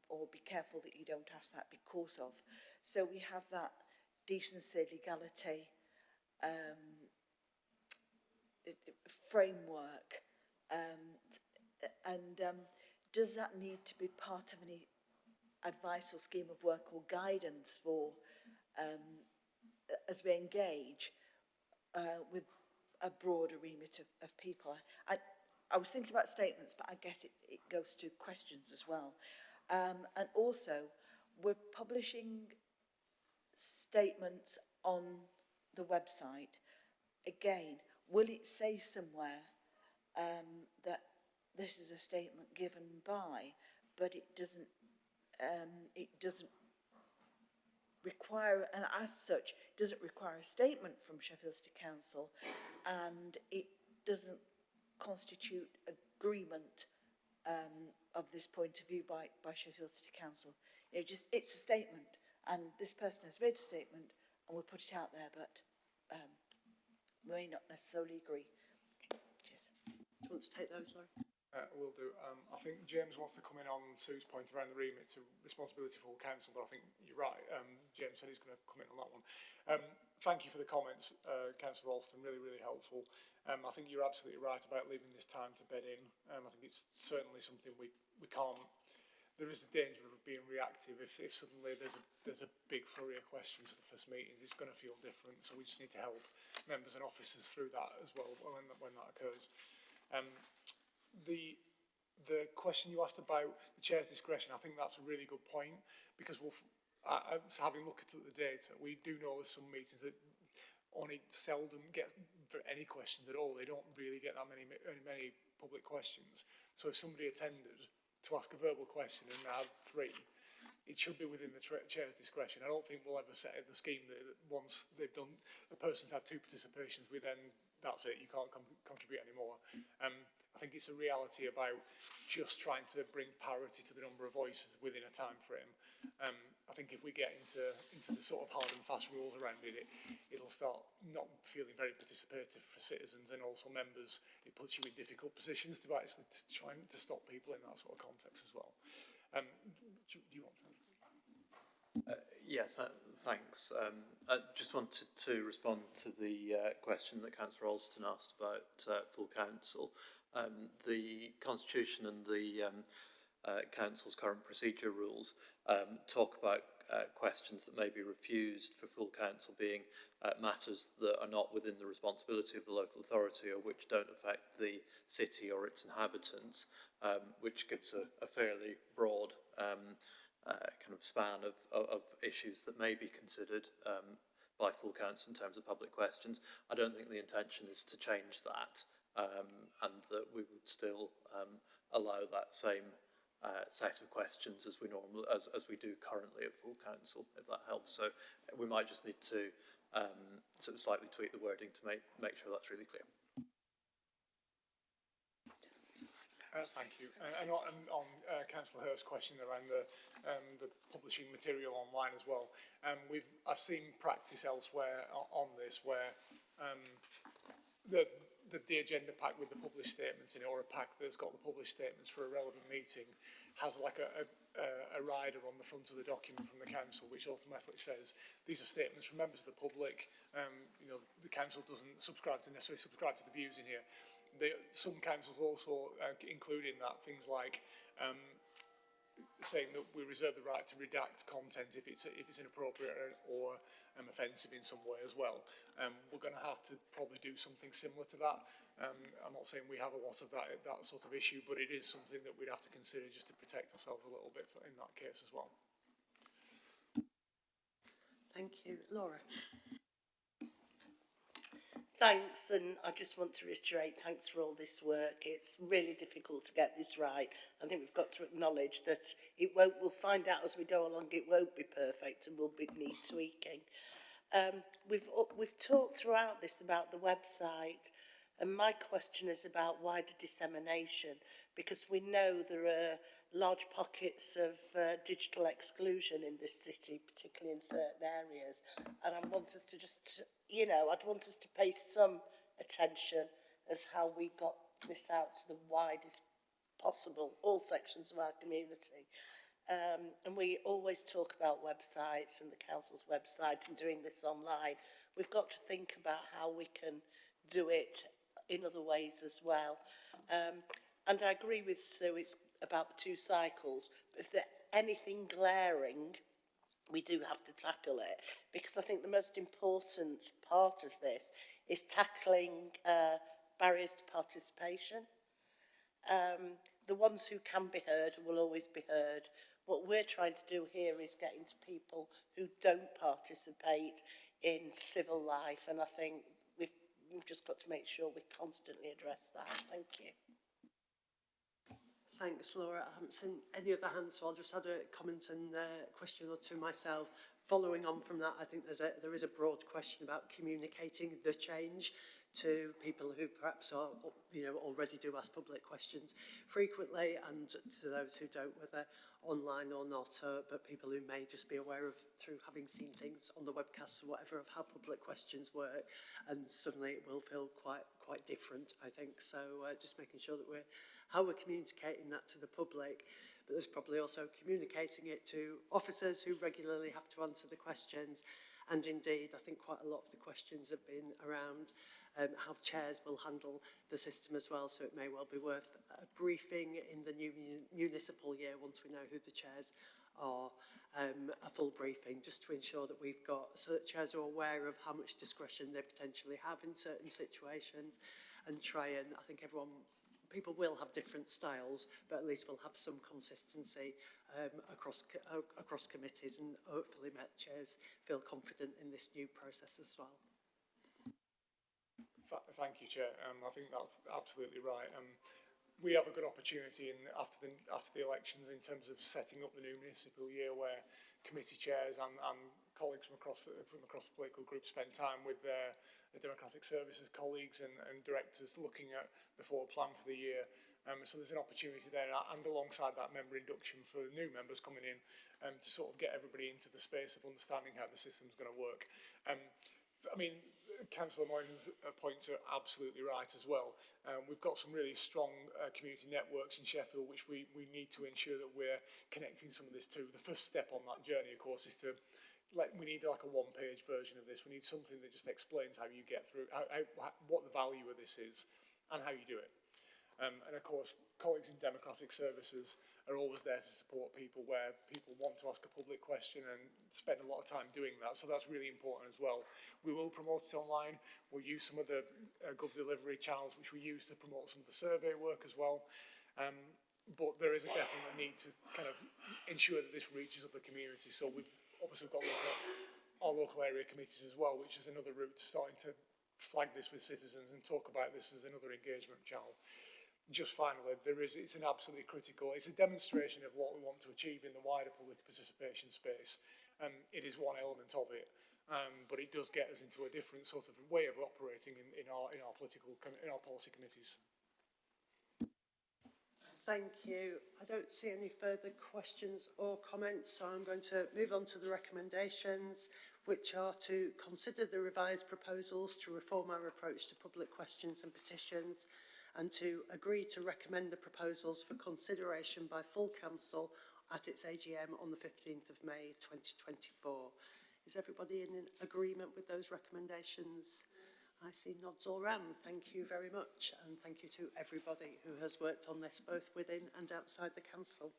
or be careful that you don't ask that because of. So we have that decency, legality framework. Does that need to be part of any advice or scheme of work or guidance for as we engage with a broader remit of people? I was thinking about statements, but I guess it goes to questions as well. And also, we're publishing statements on the website. Again, will it say somewhere that this is a statement given by, but it doesn't require, and as such, doesn't require a statement from Sheffield City Council, and it doesn't constitute agreement of this point of view by Sheffield City Council. You know, just it's a statement, and this person has made a statement, and we'll put it out there, but we may not necessarily agree. Okay, cheers. Do you want to take those, Laurie? Will do. I think James wants to come in on Sue's point around the remit to responsibility for all council, but I think you're right. James said he's going to come in on that one. Thank you for the comments, Councillor Alston, really, really helpful. I think you're absolutely right about leaving this time to bed in. I think it's certainly something we can't. There is a danger of being reactive if suddenly there's a big flurry of questions for the first meetings. It's going to feel different, so we just need to help members and officers through that as well when that occurs. The question you asked about the chair's discretion, I think that's a really good point, because having looked at the data, we do know there's some meetings that only seldom get any questions at all. They don't really get that many public questions. So if somebody attended to ask a verbal question and had 3, it should be within the chair's discretion. I don't think we'll ever set the scheme that once they've done, a person's had 2 participations, that's it, you can't contribute anymore. I think it's a reality about just trying to bring parity to the number of voices within a time frame. I think if we get into the sort of hard and fast rules around it, it'll start not feeling very participative for citizens and also members. It puts you in difficult positions to actually try to stop people in that sort of context as well. Do you want to? Thanks. I just wanted to respond to the question that Councillor Alston asked about full council. The Constitution and the Council's current procedure rules talk about questions that may be refused for full council being matters that are not within the responsibility of the local authority or which don't affect the city or its inhabitants, which gives a fairly broad kind of span of issues that may be considered by full council in terms of public questions. I don't think the intention is to change that, and that we would still allow that same set of questions as we as we do currently at full council, if that helps. So we might just need to sort of slightly tweak the wording to make sure that's really clear. Thank you. And on Councillor Hurst's question around the publishing material online as well, I've seen practice elsewhere on this where the agenda pack with the published statements in it, or a pack that's got the published statements for a relevant meeting, has like a rider on the front of the document from the council which automatically says these are statements from members of the public. You know, the council doesn't necessarily subscribe to the views in here. Some councils also include in that things like saying that we reserve the right to redact content if it's inappropriate or offensive in some way as well. We're going to have to probably do something similar to that. I'm not saying we have a lot of that sort of issue, but it is something that we'd have to consider just to protect ourselves a little bit in that case as well. Thank you. Laura. Thanks, and I just want to reiterate thanks for all this work. It's really difficult to get this right. I think we've got to acknowledge that we'll find out as we go along, it won't be perfect and will need tweaking. We've talked throughout this about the website, and my question is about wider dissemination, because we know there are large pockets of digital exclusion in this city, particularly in certain areas, and I want us to just, I'd want us to pay some attention as how we got this out to the widest possible, all sections of our community. And we always talk about websites and the council's website and doing this online. We've got to think about how we can do it in other ways as well. And I agree with Sue, it's about the 2 cycles, but if there's anything glaring, we do have to tackle it, because I think the most important part of this is tackling barriers to participation. The ones who can be heard will always be heard. What we're trying to do here is get into people who don't participate in civil life, and I think we've just got to make sure we constantly address that. Thank you. Thanks, Laura. I haven't seen any other hands, so I'll just add a comment and question or two myself. Following on from that, I think there is a broad question about communicating the change to people who perhaps are, already do ask public questions frequently, and to those who don't, whether online or not, but people who may just be aware of, through having seen things on the webcasts or whatever, of how public questions work, and suddenly it will feel quite different, I think. So just making sure that how we're communicating that to the public, but there's probably also communicating it to officers who regularly have to answer the questions. And indeed, I think quite a lot of the questions have been around how chairs will handle the system as well. So it may well be worth a briefing in the new municipal year, once we know who the chairs are, a full briefing, just to ensure that we've got, so that chairs are aware of how much discretion they potentially have in certain situations, and try and, I think people will have different styles, but at least we'll have some consistency across committees, and hopefully chairs feel confident in this new process as well. Thank you, Chair. I think that's absolutely right. We have a good opportunity after the elections in terms of setting up the new municipal year, where committee chairs and colleagues from across the political group spend time with the Democratic Services colleagues and directors looking at the forward plan for the year. So there's an opportunity there, and alongside that, member induction for new members coming in, to sort of get everybody into the space of understanding how the system's going to work. I mean, Councillor Moynahan's points are absolutely right as well. We've got some really strong community networks in Sheffield, which we need to ensure that we're connecting some of this to. The first step on that journey, of course, is we need like a one-page version of this. We need something that just explains how you get through, what the value of this is, and how you do it. And of course, colleagues in Democratic Services are always there to support people where people want to ask a public question and spend a lot of time doing that. So that's really important as well. We will promote it online. We'll use some of the Gov delivery channels, which we use to promote some of the survey work as well. But there is a definite need to kind of ensure that this reaches other communities. So we've obviously got to look at our local area committees as well, which is another route to starting to flag this with citizens and talk about this as another engagement channel. Just finally, it's an absolutely critical, it's a demonstration of what we want to achieve in the wider public participation space. It is one element of it, but it does get us into a different sort of way of operating in our policy committees. Thank you. I don't see any further questions or comments, so I'm going to move on to the recommendations, which are to consider the revised proposals to reform our approach to public questions and petitions, and to agree to recommend the proposals for consideration by full council at its AGM on the 15th of May 2024. Is everybody in agreement with those recommendations? I see nods all round. Thank you very much, and thank you to everybody who has worked on this, both within and outside the council.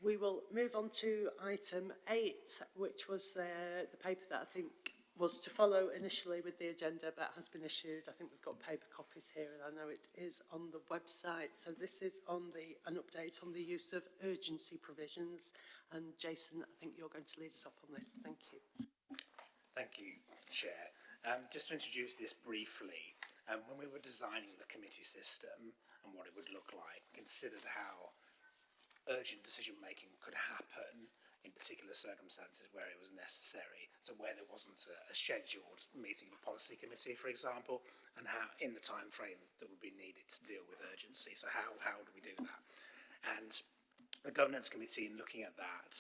We will move on to item 8, which was the paper that I think was to follow initially with the agenda, but has been issued. I think we've got paper copies here, and I know it is on the website. So this is on an update on the use of urgency provisions. And Jason, I think you're going to lead us off on this. Thank you. Thank you, Chair. Just to introduce this briefly, when we were designing the committee system and what it would look like, considered how urgent decision-making could happen in particular circumstances where it was necessary. So where there wasn't a scheduled meeting of the policy committee, for example, and how in the time frame that would be needed to deal with urgency. So how do we do that? And the governance committee, in looking at that,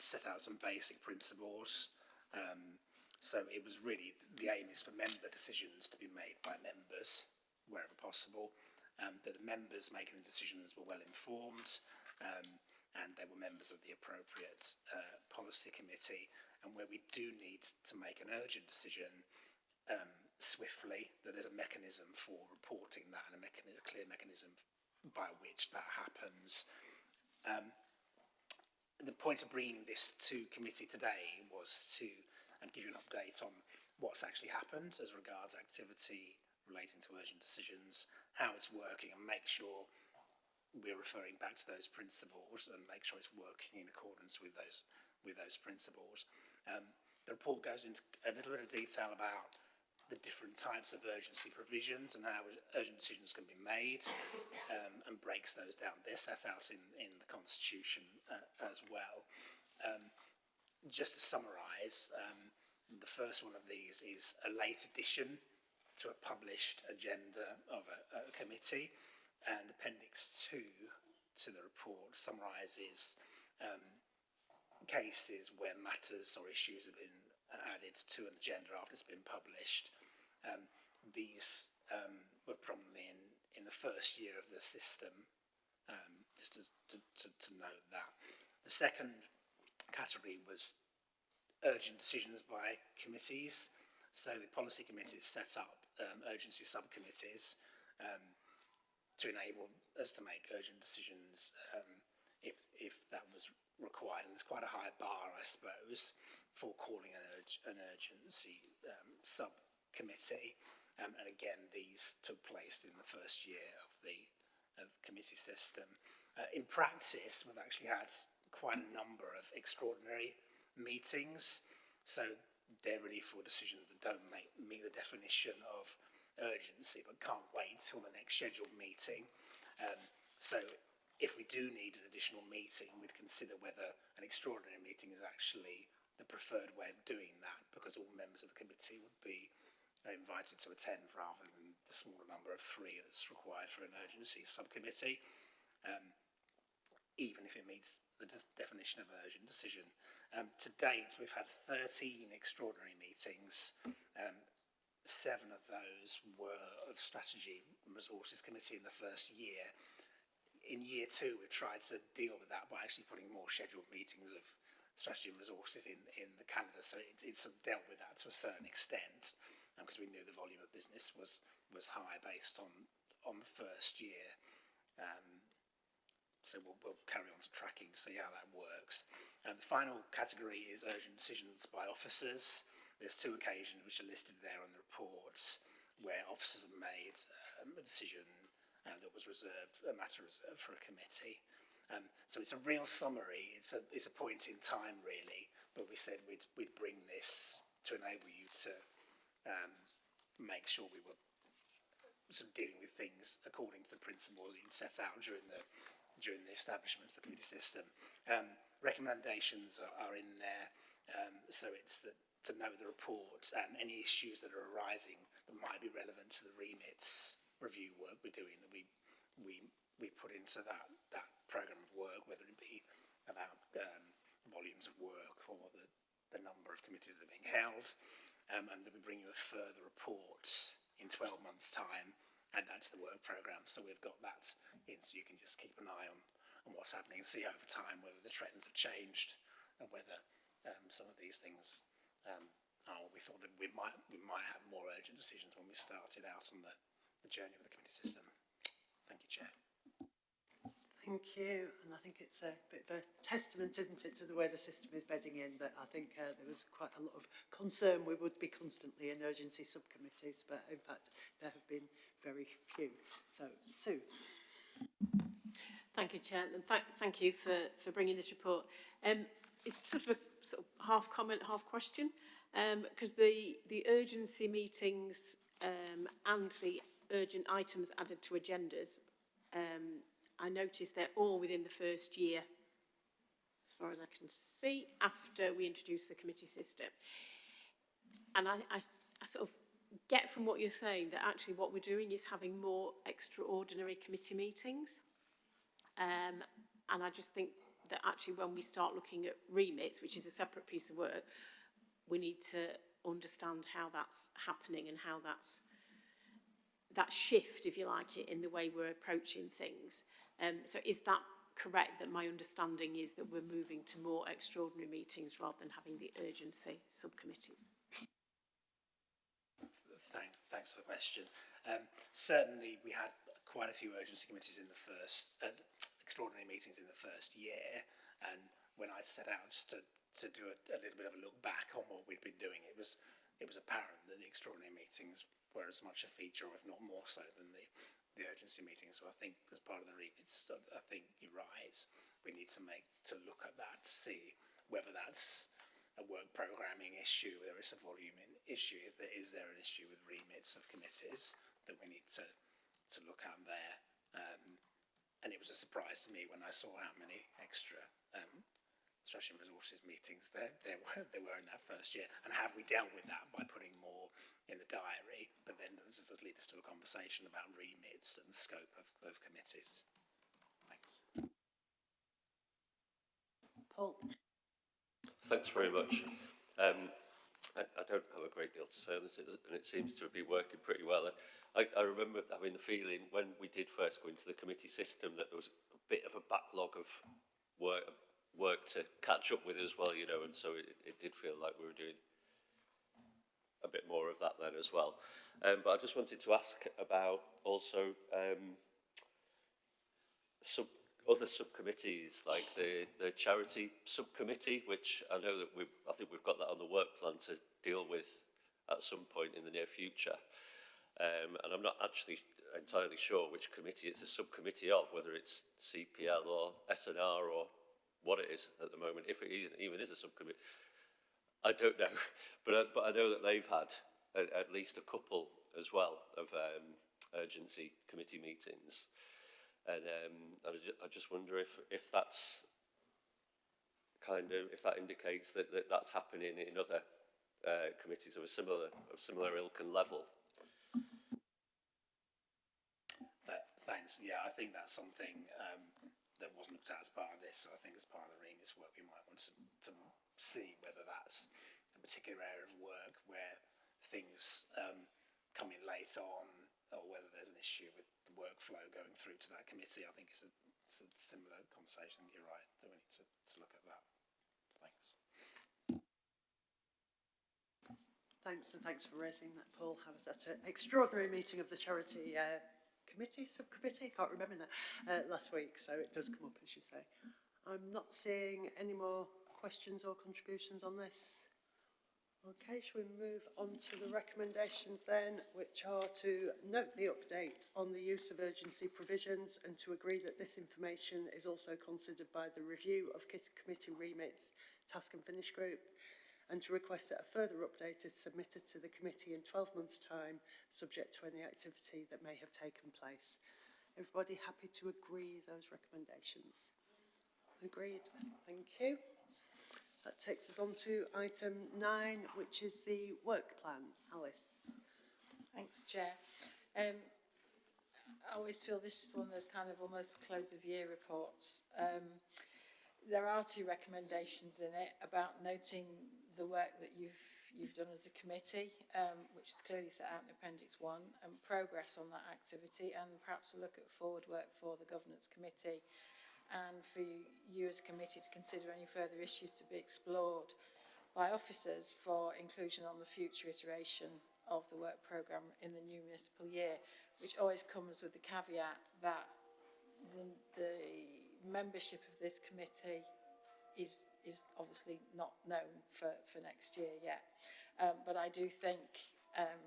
set out some basic principles. So it was really, the aim is for member decisions to be made by members wherever possible, that the members making the decisions were well informed, and they were members of the appropriate policy committee, and where we do need to make an urgent decision swiftly, that there's a mechanism for reporting that and a clear mechanism by which that happens. The point of bringing this to committee today was to give you an update on what's actually happened as regards activity relating to urgent decisions, how it's working, and make sure we're referring back to those principles and make sure it's working in accordance with those principles. The report goes into a little bit of detail about the different types of urgency provisions and how urgent decisions can be made, and breaks those down. They're set out in the Constitution as well. Just to summarise, the first one of these is a late addition to a published agenda of a committee, and Appendix 2 to the report summarises cases where matters or issues have been added to an agenda after it's been published. These were prominently in the first year of the system, just to note that. The second category was urgent decisions by committees. So the policy committees set up urgency subcommittees to enable us to make urgent decisions if that was required. And there's quite a high bar, I suppose, for calling an urgency subcommittee. And again, these took place in the first year of the committee system. In practice, we've actually had quite a number of extraordinary meetings. So they're really for decisions that don't meet the definition of urgency but can't wait till the next scheduled meeting. So if we do need an additional meeting, we'd consider whether an extraordinary meeting is actually the preferred way of doing that, because all members of the committee would be invited to attend rather than the smaller number of 3 that's required for an urgency subcommittee, even if it meets the definition of an urgent decision. To date, we've had 13 extraordinary meetings. 7 of those were of Strategy and Resources Committee in the first year. In year 2, we've tried to deal with that by actually putting more scheduled meetings of Strategy and Resources in the calendar, so it's dealt with that to a certain extent, because we knew the volume of business was high based on the first year. So we'll carry on to tracking to see how that works. The final category is urgent decisions by officers. There's 2 occasions which are listed there on the report where officers have made a decision that was reserved, a matter reserved for a committee. So it's a real summary. It's a point in time, really. But we said we'd bring this to enable you to make sure we were sort of dealing with things according to the principles that you set out during the establishment of the committee system. Recommendations are in there. So it's to note the report and any issues that are arising that might be relevant to the remits review work we're doing, that we put into that programme of work, whether it be about volumes of work or the number of committees that are being held, and that we bring you a further report in 12 months' time, and that's the work programme. So we've got that in, so you can just keep an eye on what's happening and see over time whether the trends have changed and whether some of these things we thought that we might have more urgent decisions when we started out on the journey of the committee system. Thank you, Chair. Thank you. And I think it's a bit of a testament, isn't it, to the way the system is bedding in, that I think there was quite a lot of concern we would be constantly in urgency subcommittees, but in fact there have been very few. So, Sue. Thank you, Chair, and thank you for bringing this report. It's sort of a sort of half comment, half question, because the urgency meetings and the urgent items added to agendas, I noticed they're all within the first year, as far as I can see, after we introduced the committee system. And I sort of get from what you're saying that actually what we're doing is having more extraordinary committee meetings. And I just think that actually when we start looking at remits, which is a separate piece of work, we need to understand how that's happening and how that's that shift, if you like it, in the way we're approaching things. So is that correct, that my understanding is that we're moving to more extraordinary meetings rather than having the urgency subcommittees? Thanks for the question. Certainly, we had quite a few urgency committees in the first, extraordinary meetings in the first year, and when I set out just to do a little bit of a look back on what we'd been doing, it was apparent that the extraordinary meetings were as much a feature, or if not more so, than the urgency meetings. So I think as part of the remits, I think you're right. We need to look at that to see whether that's a work programming issue, whether it's a volume issue. Is there an issue with remits of committees that we need to look at there? And it was a surprise to me when I saw how many extra strategy and resources meetings there were in that first year, and have we dealt with that by putting more in the diary? But then this does lead us to a conversation about remits and scope of committees. Thanks. Paul. Thanks very much. I don't have a great deal to say on this, and it seems to be working pretty well. I remember having the feeling when we did first go into the committee system that there was a bit of a backlog of work to catch up with as well, you know, and so it did feel like we were doing a bit more of that then as well. But I just wanted to ask about also other subcommittees, like the charity subcommittee, which I know that I think we've got that on the work plan to deal with at some point in the near future. And I'm not actually entirely sure which committee it's a subcommittee of, whether it's CPL or SNR or what it is at the moment, if it even is a subcommittee. I don't know, but I know that they've had at least a couple as well of urgency committee meetings. And I just wonder if that's if that indicates that that's happening in other committees of a similar ilk and level. Thanks. Yeah, I think that's something that wasn't looked at as part of this. So I think as part of the remits work, we might want to see whether that's a particular area of work where things come in late on, or whether there's an issue with the workflow going through to that committee. I think it's a similar conversation. You're right, that we need to look at that. Thanks. Thanks, and thanks for raising that, Paul. I was at an extraordinary meeting of the charity subcommittee, can't remember that, last week, so it does come up, as you say. I'm not seeing any more questions or contributions on this. Okay, shall we move on to the recommendations then, which are to note the update on the use of urgency provisions and to agree that this information is also considered by the review of committee remits task and finish group, and to request that a further update is submitted to the committee in 12 months' time, subject to any activity that may have taken place. Everybody happy to agree those recommendations? Agreed, thank you. That takes us on to item 9, which is the work plan. Alice. Thanks, Chair. I always feel this is one of those kind of almost close of year reports. There are 2 recommendations in it about noting the work that you've done as a committee, which is clearly set out in Appendix 1, and progress on that activity, and perhaps a look at forward work for the Governance Committee, and for you as a committee to consider any further issues to be explored by officers for inclusion on the future iteration of the work programme in the new municipal year, which always comes with the caveat that the membership of this committee is obviously not known for next year yet. But I do think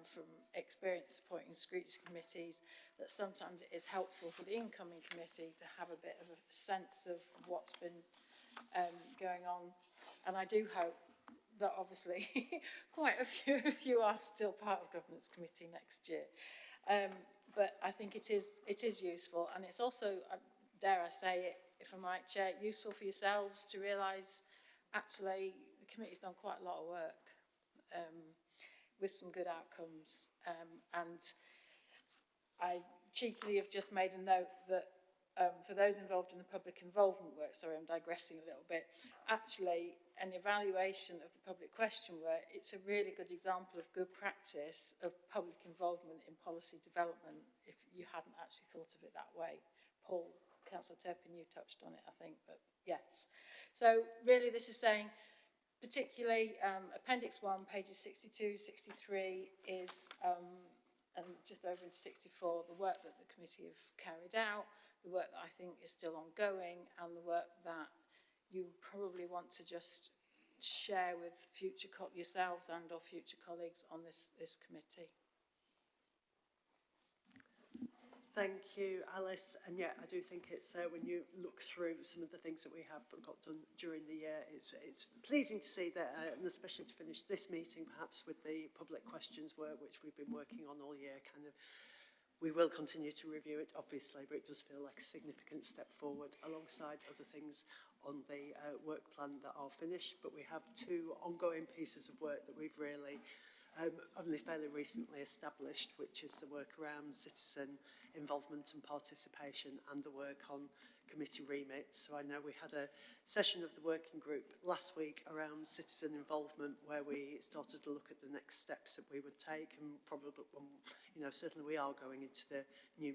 from experience supporting scrutiny committees that sometimes it is helpful for the incoming committee to have a bit of a sense of what's been going on And I do hope that obviously quite a few of you are still part of Governance Committee next year. But I think it is useful, and it's also, dare I say it, if I'm right, Chair, useful for yourselves to realise actually the committee's done quite a lot of work with some good outcomes. And I cheekily have just made a note that for those involved in the public involvement work, sorry, I'm digressing a little bit, actually an evaluation of the public question work, it's a really good example of good practice of public involvement in policy development, if you hadn't actually thought of it that way. Paul, Councillor Turpin, you touched on it, I think, but yes. So really this is saying, particularly Appendix 1, pages 62, 63 is, and just over into 64, the work that the committee have carried out, the work that I think is still ongoing, and the work that you probably want to just share with future yourselves and or future colleagues on this committee. Thank you, Alice. And yeah, I do think it's when you look through some of the things that we have got done during the year, it's pleasing to see that, and especially to finish this meeting perhaps with the public questions work, which we've been working on all year, kind of. We will continue to review it, obviously, but it does feel like a significant step forward alongside other things on the work plan that are finished. But we have two ongoing pieces of work that we've really only fairly recently established, which is the work around citizen involvement and participation and the work on committee remits. So I know we had a session of the working group last week around citizen involvement, where we started to look at the next steps that we would take, and probably, you know, certainly we are going into the new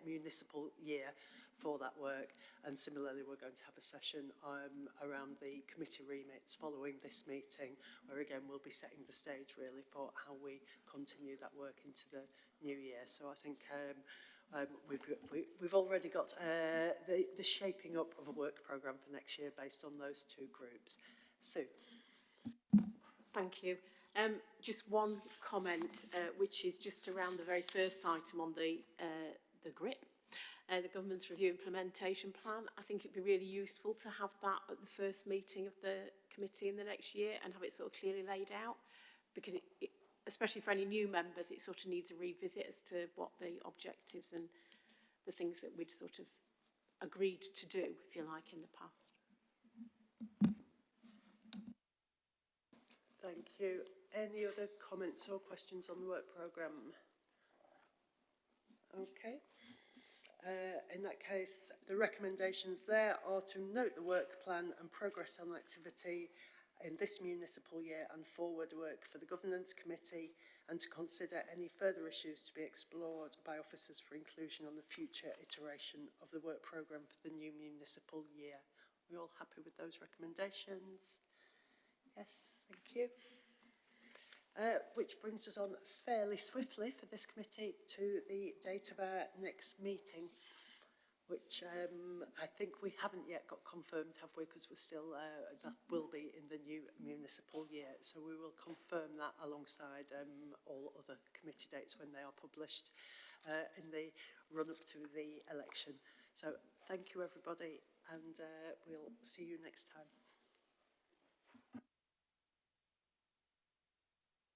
municipal year for that work. And similarly, we're going to have a session around the committee remits following this meeting, where again we'll be setting the stage really for how we continue that work into the new year. So I think we've already got the shaping up of a work programme for next year based on those two groups. Sue. Thank you. Just one comment, which is just around the very first item on the GRIP, the Government's Review Implementation Plan. I think it'd be really useful to have that at the first meeting of the committee in the next year and have it sort of clearly laid out, because especially for any new members, it sort of needs a revisit as to what the objectives and the things that we'd sort of agreed to do, if you like, in the past. Thank you. Any other comments or questions on the work programme? Okay. In that case, the recommendations there are to note the work plan and progress on activity in this municipal year and forward work for the Governance Committee, and to consider any further issues to be explored by officers for inclusion on the future iteration of the work programme for the new municipal year. Are we all happy with those recommendations? Yes, thank you. Which brings us on fairly swiftly for this committee to the date of our next meeting, which I think we haven't yet got confirmed, have we? Because we're still, that will be in the new municipal year. So we will confirm that alongside all other committee dates when they are published in the run-up to the election. So thank you, everybody, and we'll see you next time.